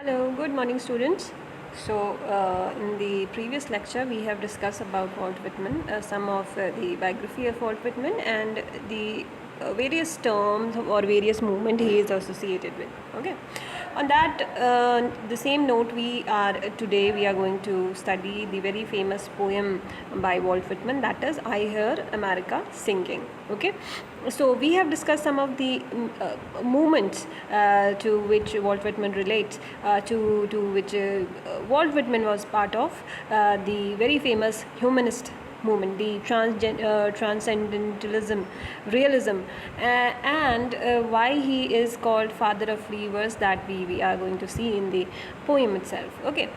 Hello, good morning, students. In the previous lecture, we have discussed about Walt Whitman, some of the biography of Walt Whitman, and the various terms or various movement he is associated with. Okay. On that, the same note, today we are going to study the very famous poem by Walt Whitman, that is "I Hear America Singing." Okay. So we have discussed some of the movements to which Walt Whitman relates, to which Walt Whitman was part of, the very famous humanist movement, the transcendentalism, realism, and why he is called father of free verse, that we are going to see in the poem itself. Okay.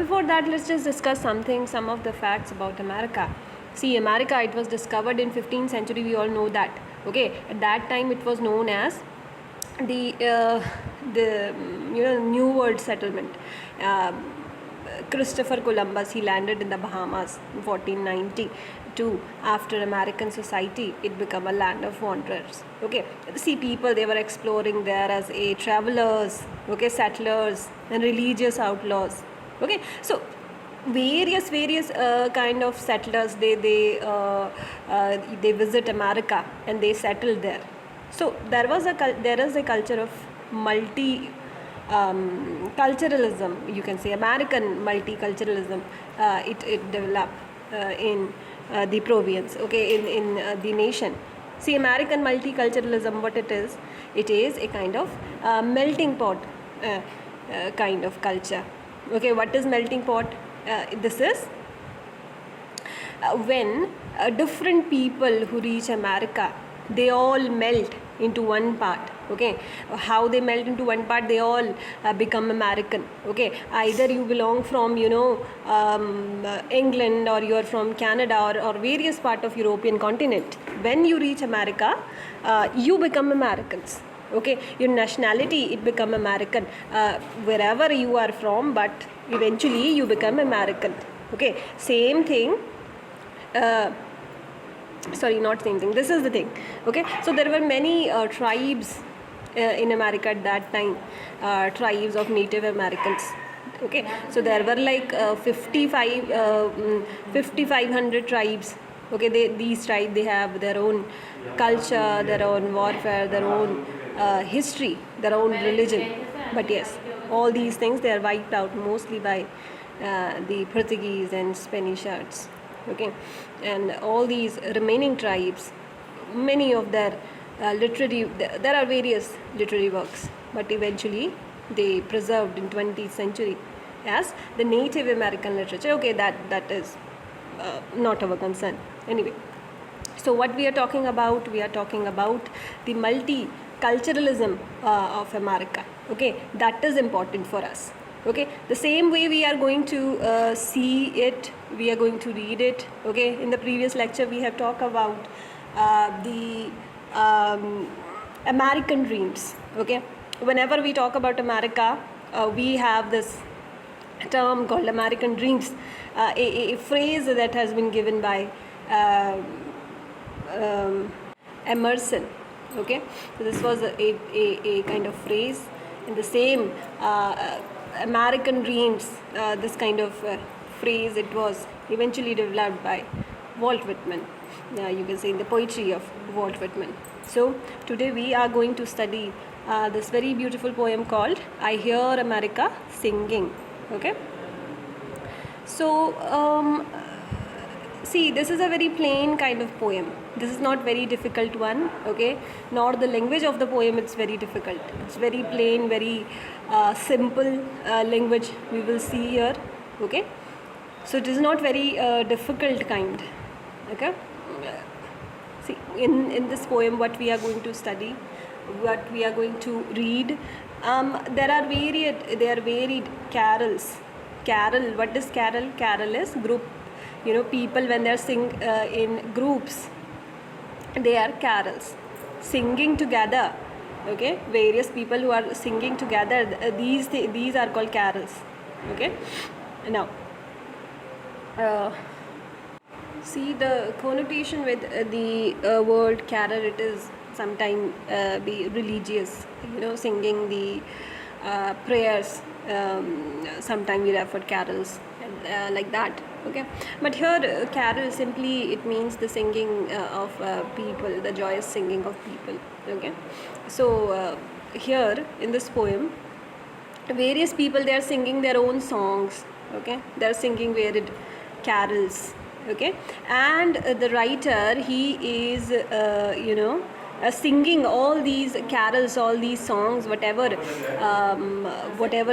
Before that, let's just discuss some of the facts about America. See, America, it was discovered in 15th century, we all know that. Okay, at that time it was known as the New World settlement. Christopher Columbus, he landed in the Bahamas in 1492. After American society, it became a land of wanderers. Okay, see, people, they were exploring there as travelers, okay, settlers and religious outlaws. Okay, so various kind of settlers, they visit America and they settled there. So there is a culture of culturalism, you can say, American multiculturalism. It developed in the province, okay, in the nation. See, American multiculturalism, what it is a kind of melting pot kind of culture. Okay, what is melting pot? This is when different people who reach America, they all melt into one part. Okay, how they melt into one part? They all become American. Okay, either you belong from England, or you are from Canada, or various part of European continent. When you reach America, you become Americans. Okay, your nationality, it become American, wherever you are from, but eventually you become American. Okay, same thing. Sorry, not same thing. This is the thing. Okay, so there were many tribes in America at that time, tribes of Native Americans. Okay, so there were like 5,500 tribes. Okay, these tribes, they have their own culture, their own warfare, their own history, their own religion. But yes, all these things, they are wiped out mostly by the Portuguese and Spaniards. Okay, and all these remaining tribes, many of their there are various literary works, but eventually they preserved in 20th century as the Native American literature. Okay, that is not our concern anyway. So what we are talking about the multiculturalism of America. Okay, that is important for us. Okay, the same way we are going to see it, we are going to read it. Okay, in the previous lecture we have talked about the American dreams. Okay, whenever we talk about America, we have this term called American dreams, a phrase that has been given by Emerson. Okay, so this was a kind of phrase, in the same American dreams, this kind of phrase, it was eventually developed by Walt Whitman, you can say, in the poetry of Walt Whitman. So today we are going to study this very beautiful poem called "I Hear America Singing." Okay, so see, this is a very plain kind of poem. This is not very difficult one. Okay, nor the language of the poem, it's very difficult. It's very plain, very simple language we will see here. Okay, so it is not very difficult kind. Okay, see, in this poem, what we are going to study, what we are going to read, there are varied carols. Carol, what is carol? Carol is group. People, when they are sing in groups, they are carols, singing together. Okay, various people who are singing together, these are called carols. Okay, now see, the connotation with the word carol, it is sometimes be religious, singing the prayers Sometimes we refer carols like that. Okay, but here carol simply it means the singing of people, the joyous singing of people. Okay, so here in this poem, various people, they are singing their own songs. Okay, they are singing varied carols. Okay, and the writer, he is singing all these carols, all these songs, whatever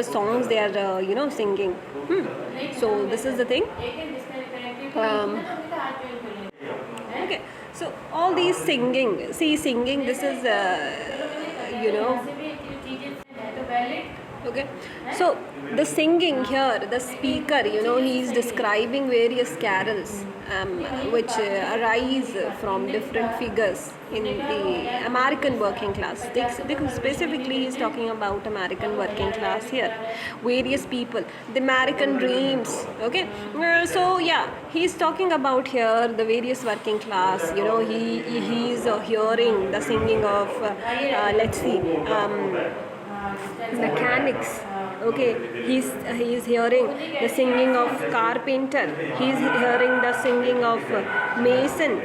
songs they are singing. So this is the thing. Okay, so all these singing, see, singing, this is you know okay, so the singing here, the speaker, he is describing various carols which arise from different figures in the American working class. Specifically, he is talking about American working class here, various people, the American dreams. Okay, so yeah, he is talking about here the various working class. He is hearing the singing of let's see, mechanics. Okay, he's hearing the singing of carpenter, he's hearing the singing of mason.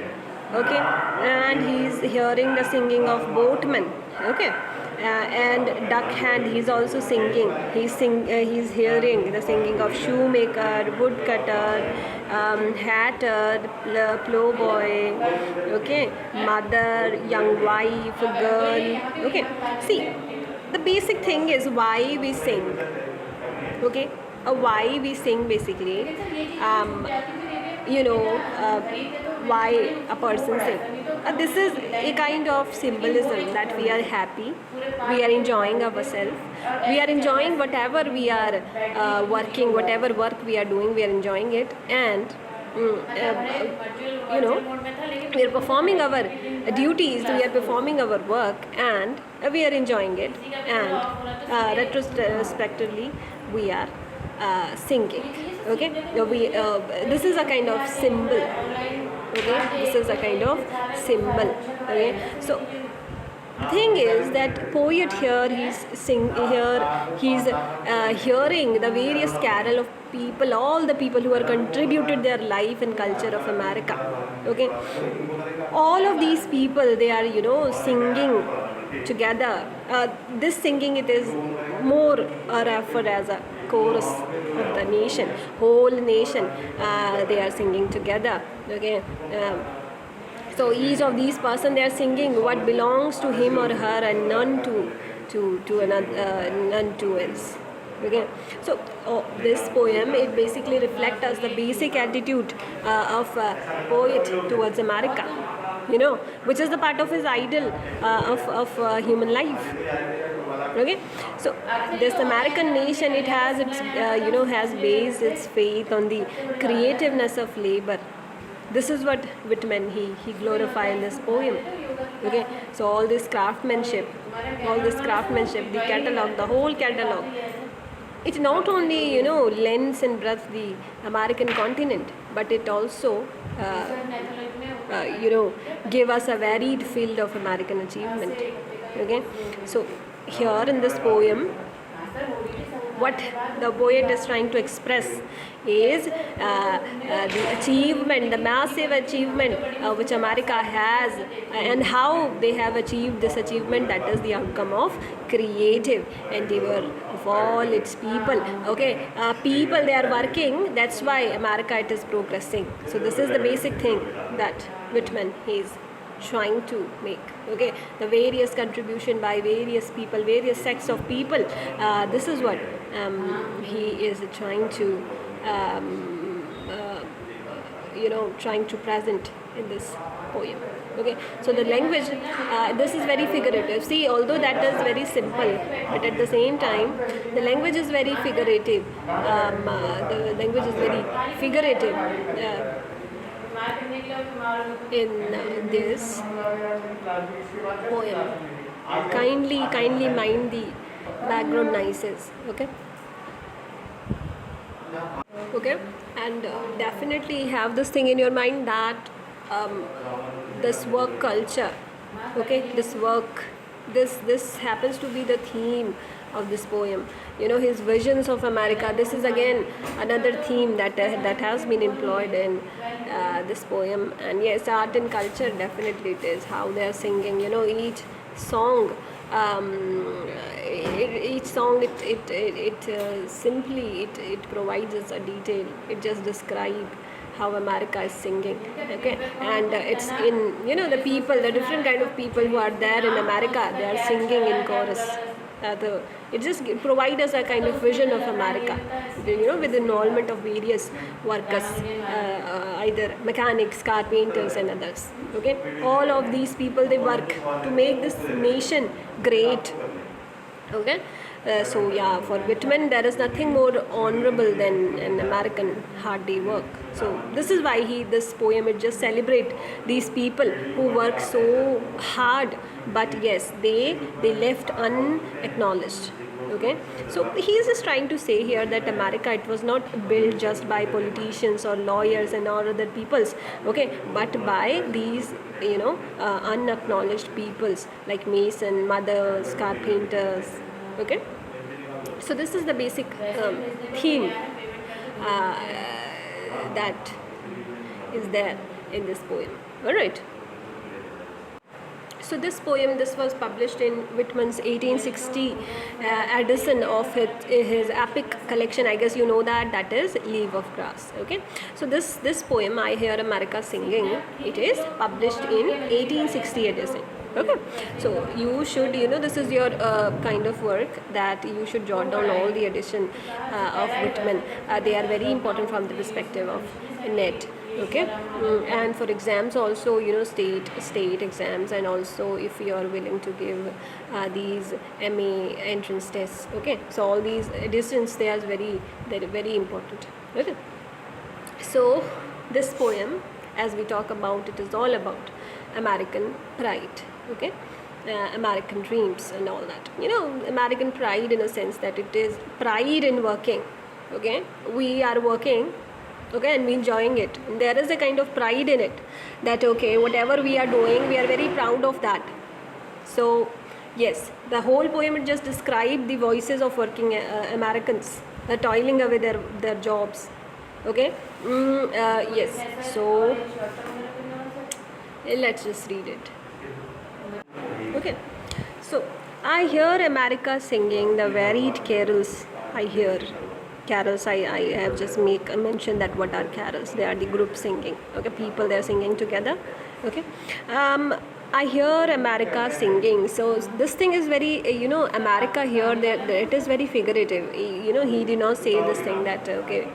Okay, and he's hearing the singing of boatman. Okay, and duck hand, he's also singing. He's hearing the singing of shoemaker, woodcutter, hatter, plowboy. Okay, mother, young wife, girl. Okay, see, the basic thing is why we sing. Okay, why we sing basically. Why a person sing. This is a kind of symbolism that we are happy, we are enjoying ourselves, we are enjoying whatever we are working, whatever work we are doing, we are enjoying it, and we are performing our duties, we are performing our work, and we are enjoying it, and retrospectively we are singing. Okay, this is a kind of symbol. Okay, this is a kind of symbol. Okay, so thing is that poet here, he's hearing the various carol of people, all the people who are contributed their life and culture of America. Okay, all of these people, they are singing together. This singing, it is more referred as a chorus of the nation, whole nation. They are singing together. Okay, so each of these person, they are singing what belongs to him or her, and none to another, none to else. Okay, so this poem, it basically reflects us the basic attitude of a poet towards America, which is the part of his ideal of human life. Okay, so this American nation, it has its has based its faith on the creativeness of labor. This is what Whitman he glorified in this poem. Okay, so all this craftsmanship, the catalog, the whole catalog, it not only lends and breathes the American continent, but it also give us a varied field of American achievement. Okay, so here in this poem, what the poet is trying to express is the achievement, the massive achievement which America has, and how they have achieved this achievement. That is the outcome of creative endeavor of all its people. Okay, people, they are working, that's why America, it is progressing. So this is the basic thing that Whitman is trying to make. Okay, the various contribution by various people, various sects of people, this is what he is trying to trying to present in this poem. Okay, so the language, this is very figurative. See, although that is very simple, but at the same time the language is very figurative. The language is very figurative in this poem. Kindly mind the background noises. Okay, and definitely have this thing in your mind that this work culture, okay, this happens to be the theme of this poem. His visions of America. This is again another theme that has been employed in this poem. And yes, art and culture, definitely it is how they are singing. Each song. Each song it provides us a detail. It just describes how America is singing, okay? And it's in the different kind of people who are there in America, they are singing in chorus. It just provides us a kind of vision of America, with the involvement of various workers, either mechanics, carpenters, and others. Okay, all of these people, they work to make this nation great. Okay. So yeah, for Whitman, there is nothing more honorable than an American hard day work. So this is why this poem, it just celebrate these people who work so hard, but yes, they left unacknowledged. Okay, so he is just trying to say here that America, it was not built just by politicians or lawyers and all other peoples, okay, but by these unacknowledged peoples like mason, mothers, carpenters. Okay, so this is the basic theme that is there in this poem. All right. So this poem, this was published in Whitman's 1860 edition of his epic collection. I guess you know that is Leaf of Grass. Okay, so this poem, I Hear America Singing, it is published in 1860 edition. Okay, so you should, this is your kind of work that you should jot down all the edition of Whitman. They are very important from the perspective of net. Okay, and for exams also, state exams, and also if you are willing to give these MA entrance tests. Okay, so all these editions, they are very important. Okay, so this poem, as we talk about, it is all about American pride. Okay, American dreams and all that. American pride in a sense that it is pride in working. Okay, we are working. Okay, and we enjoying it. And there is a kind of pride in it that, okay, whatever we are doing, we are very proud of that. So yes, the whole poem, it just described the voices of working Americans toiling away their jobs. Okay, yes, so let's just read it. Okay, so I hear America singing the varied carols. I hear carols. I have just make a mention that what are carols. They are the group singing. Okay, people, they are singing together. Okay, I hear America singing. So this thing is very America here, it is very figurative. He did not say this thing that okay,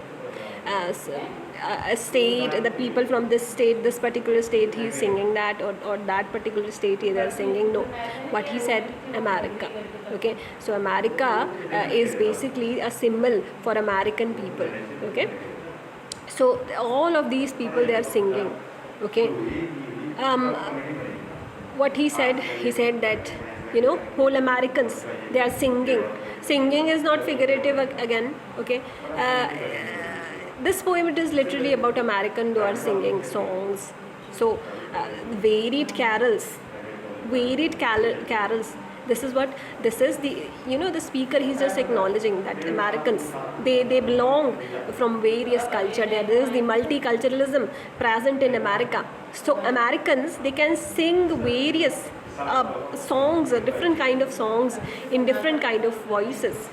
a state, the people from this state, this particular state, he is singing that, or that particular state they are singing. No, what he said, America. Okay, so America is basically a symbol for American people. Okay, so all of these people, they are singing. Okay, what he said that whole Americans, they are singing. Singing is not figurative again. Okay, this poem, it is literally about American who are singing songs. So varied carols. This is the the speaker, he's just acknowledging that Americans, they belong from various culture. There is the multiculturalism present in America. So Americans, they can sing various songs, different kind of songs in different kind of voices.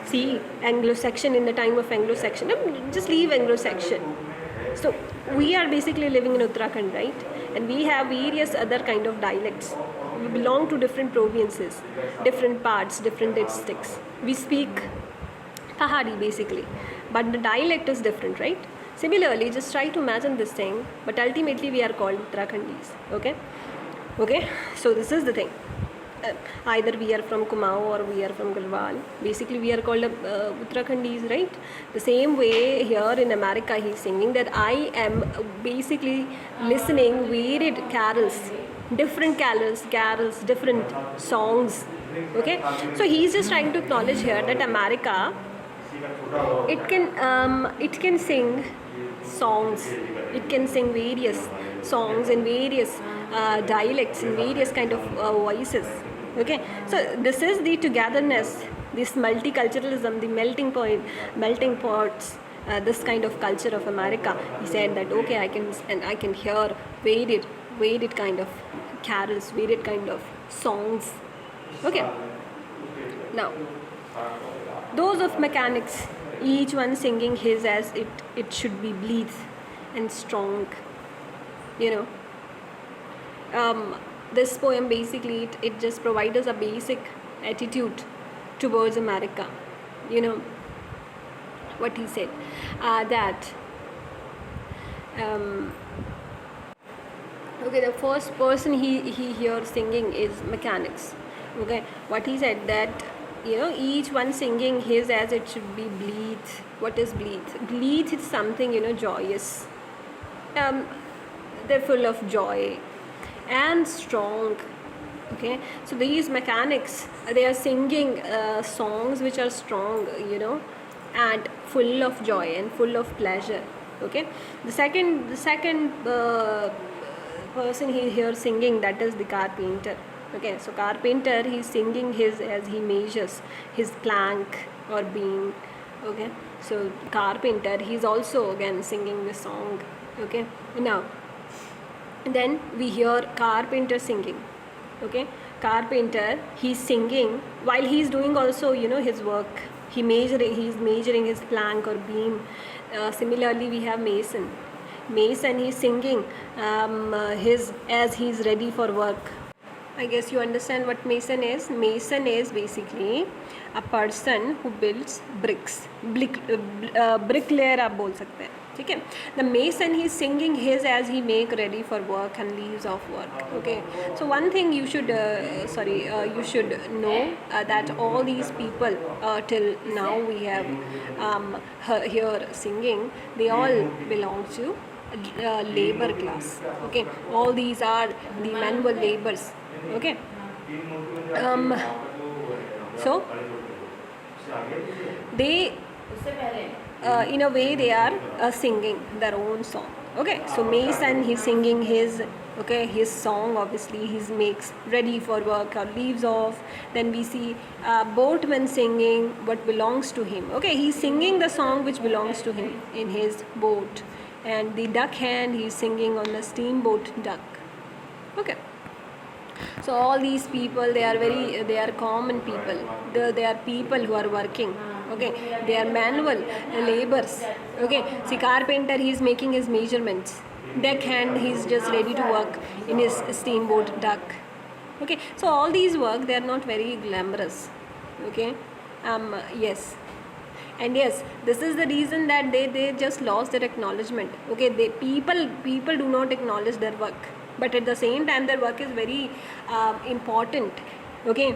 See, Anglo-Saxon, in the time of Anglo-Saxon, just leave Anglo-Saxon. So we are basically living in Uttarakhand, right? And we have various other kind of dialects. We belong to different provinces, different parts, different districts. We speak Pahari basically, but the dialect is different, right? Similarly, just try to imagine this thing, but ultimately we are called Uttarakhandis. Okay, so this is the thing. Either we are from Kumaon or we are from Garhwal. Basically, we are called Uttarakhandis, right? The same way here in America, he's singing that I am basically listening varied carols, different different songs. Okay, so he's just trying to acknowledge here that America, it can sing songs, it can sing various songs in various dialects, in various kind of voices. Okay, so this is the togetherness this multiculturalism, the melting pots, this kind of culture of America. He said that okay, I can hear varied kind of carols, varied kind of songs. Okay. Now, those of mechanics, each one singing his as it should be blithe and strong. You know, this poem basically it just provides us a basic attitude towards America. You know what he said, that okay, the first person he here singing is mechanics. Okay, what he said that each one singing his as it should be blithe. What is blithe? Blithe is something joyous. They're full of joy and strong. Okay, so these mechanics, they are singing songs which are strong, and full of joy and full of pleasure. Okay, the second person he here singing, that is the carpenter. Okay, so carpenter, he's singing his as he measures his plank or beam. Okay, so carpenter, he's also again singing the song. Okay, now then we hear carpenter singing. Okay, carpenter, he's singing while he's doing also his work. He's measuring his plank or beam. Similarly, we have mason. He's singing his as he's ready for work. I guess you understand what mason is. Mason is basically a person who builds bricks. Bricklayer आप बोल सकते हैं. ठीक है. The mason, he's singing his as he make ready for work and leaves off work. Okay, so one thing you should you should know that all these people till now we have here singing, they all belong to labor class. Okay, all these are the manual labors. Okay, so they in a way they are singing their own song. Okay, so mason, he's singing his song. Obviously he makes ready for work or leaves off. Then we see boatman singing what belongs to him. Okay, he's singing the song which belongs to him in his boat. And the duck hand, he's singing on the steamboat duck. Okay, so all these people, they are common people. They are people who are working. Okay, they are manual labors. Okay, see, carpenter, he's making his measurements. Deckhand, he's just ready to work in his steamboat duck. Okay, so all these work, they are not very glamorous. Okay, yes. And yes, this is the reason that they just lost their acknowledgement. Okay, people do not acknowledge their work, but at the same time their work is very important. Okay,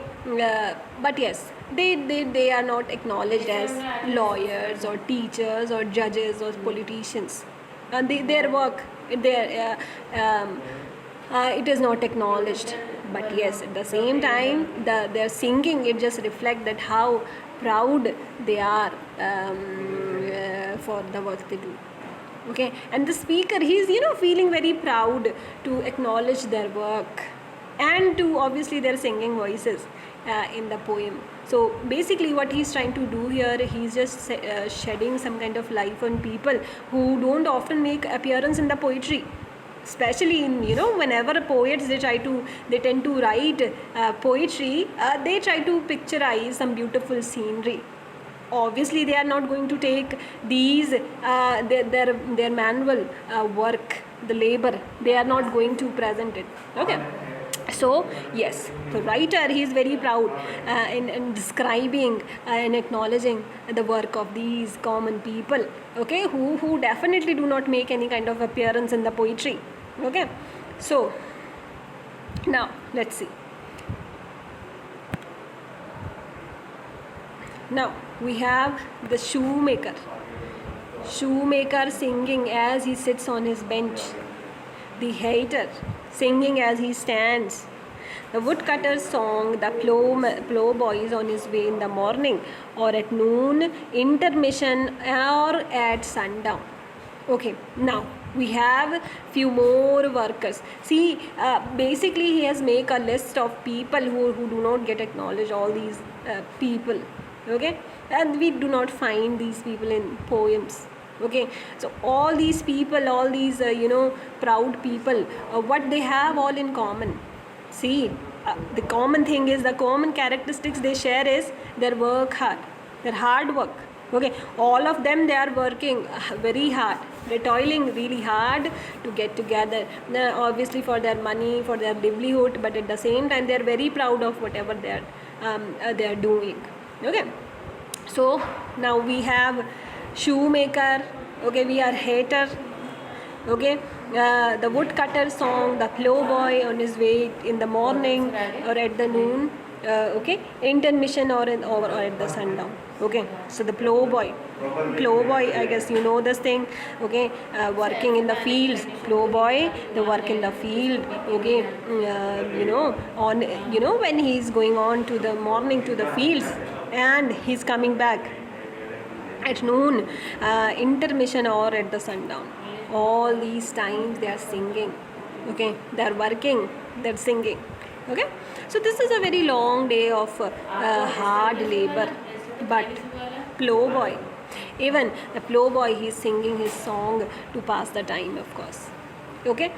but yes, they are not acknowledged as lawyers or teachers or judges or politicians. Their work, it is not acknowledged. But yes, at the same time, their singing, it just reflects that how proud they are for the work they do. Okay, and the speaker, he's feeling very proud to acknowledge their work and to obviously their singing voices in the poem. So basically what he's trying to do here, he's just shedding some kind of light on people who don't often make appearance in the poetry. Especially in whenever poets they tend to write poetry, they try to picturize some beautiful scenery. Obviously they are not going to take these their manual work, the labor, they are not going to present it. Okay, so yes, the writer, he is very proud in describing and acknowledging the work of these common people. Okay, who definitely do not make any kind of appearance in the poetry. Okay, so now let's see. Now we have the shoemaker singing as he sits on his bench, the hater singing as he stands, the woodcutter's song, the ploughboy is on his way in the morning or at noon, intermission, or at sundown. Okay, now we have few more workers. See, basically he has make a list of people who do not get acknowledged, all these people. Okay, and we do not find these people in poems. Okay, so all these people, all these proud people, what they have all in common. See, the common thing is, the common characteristics they share is their work hard, their hard work. Okay, all of them, they are working very hard, they're toiling really hard to get together. Now, obviously for their money, for their livelihood, but at the same time they're very proud of whatever they're doing. Okay, so now we have shoemaker. Okay, we are hater. Okay, the woodcutter song, the plowboy on his way in the morning or at the noon. Okay, intermission or at the sundown. Okay, so the plowboy, I guess you know this thing. Okay, working in the fields, plowboy, they work in the field. Okay, on when he's going on to the morning to the fields and he's coming back at noon, intermission or at the sundown. All these times they are singing. Okay, they are working, they're singing. Okay, so this is a very long day of hard labor. But plowboy, even the plowboy, he's singing his song to pass the time, of course. Okay,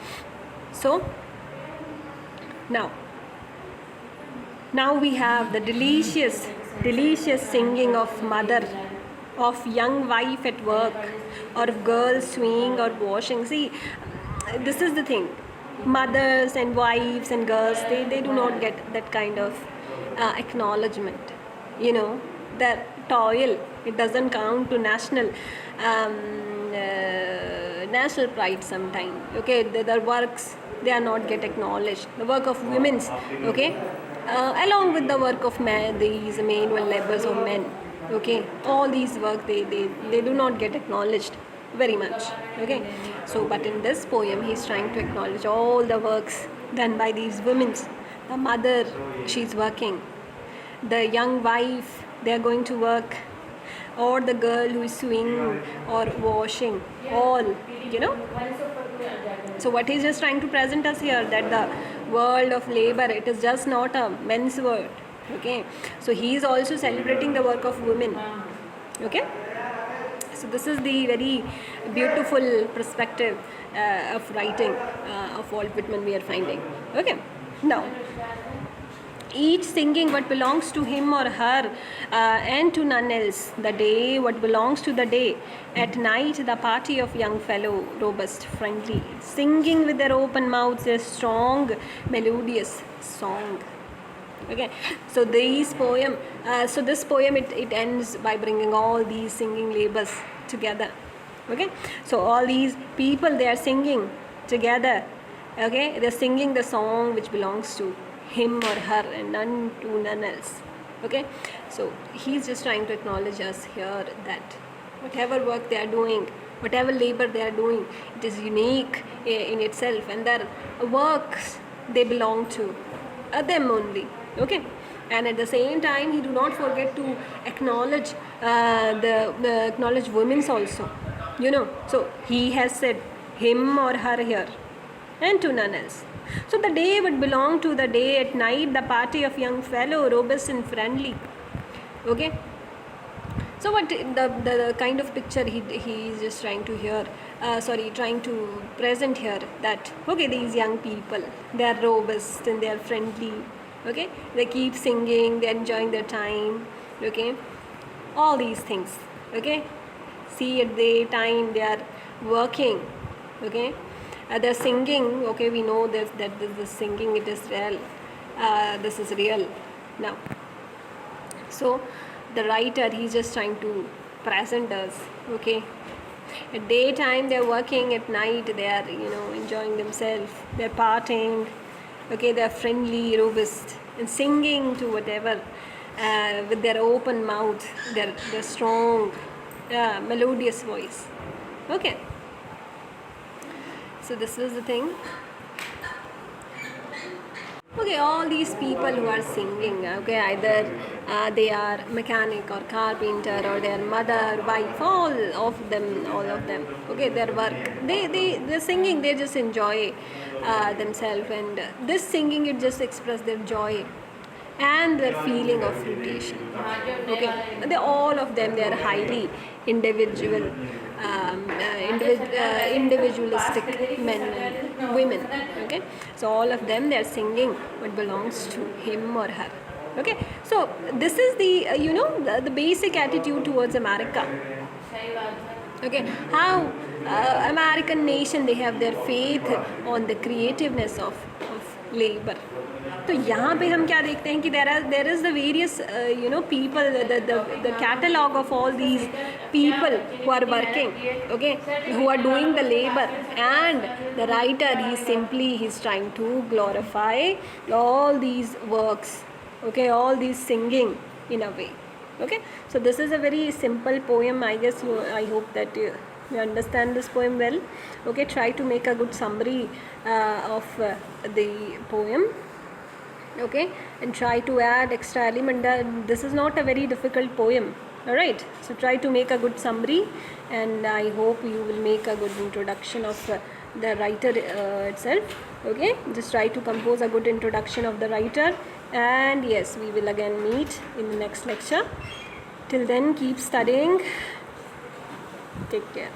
so now we have the delicious singing of mother, of young wife at work, or of girls sewing or washing. See, this is the thing. Mothers and wives and girls, they do not get that kind of acknowledgement. Their toil, it doesn't count to national pride sometimes. Okay, their works, they are not get acknowledged. The work of women's, okay, along with the work of men, these manual labors of men. Okay, all these work, they do not get acknowledged very much. Okay, so but in this poem he's trying to acknowledge all the works done by these women. The mother, she's working. The young wife, they are going to work. Or the girl who is sewing or washing, all. So what he's just trying to present us here, that the world of labor, it is just not a men's world. Okay, so he is also celebrating the work of women. Okay, so this is the very beautiful perspective of writing of Walt Whitman we are finding. Okay, now each singing what belongs to him or her and to none else. The day, what belongs to the day. At night, the party of young fellow, robust, friendly, singing with their open mouths a strong, melodious song. Okay, so this poem, it ends by bringing all these singing labors together. Okay, so all these people, they are singing together. Okay, they're singing the song which belongs to him or her and none else. Okay, so he's just trying to acknowledge us here that whatever work they are doing, whatever labor they are doing, it is unique in itself, and their works, they belong to them only. Okay, and at the same time he do not forget to acknowledge the acknowledge women's also. So he has said him or her here and to none else. So the day would belong to the day. At night, the party of young fellow, robust and friendly. Okay, so what the kind of picture he is just trying to present here, that okay, these young people, they are robust and they are friendly. Okay, they keep singing, they are enjoying their time. Okay, all these things. Okay, see, at the time they are working. Okay, they're singing. Okay, we know that the singing, it is real. This is real now. So the writer, he's just trying to present us. Okay, at daytime they're working, at night they are enjoying themselves, they're partying. Okay, they're friendly, robust, and singing to whatever with their open mouth, their strong melodious voice. Okay, so this is the thing. Okay, all these people who are singing, okay, either they are mechanic or carpenter, or their mother, wife, all of them, okay, their work, they're singing, they just enjoy themselves, and this singing, it just express their joy and their feeling of fruitation. Okay, they all of them, they are highly individual, individualistic men and women. Okay, so all of them, they are singing what belongs to him or her. Okay, so this is the the basic attitude towards America. Okay, how American nation, they have their faith on the creativeness of labor. तो यहाँ पे हम क्या देखते हैं कि there is the various people, the catalog of all these people who are working, okay, who are doing the labor, and the writer, he's trying to glorify all these works, okay, all these singing in a way. Okay, so this is a very simple poem. I hope that you understand this poem well. Okay, try to make a good summary of the poem. Okay, and try to add extra element. This is not a very difficult poem. Alright, so try to make a good summary, and I hope you will make a good introduction of the writer itself. Okay, just try to compose a good introduction of the writer, and yes, we will again meet in the next lecture. Till then, keep studying. Take care.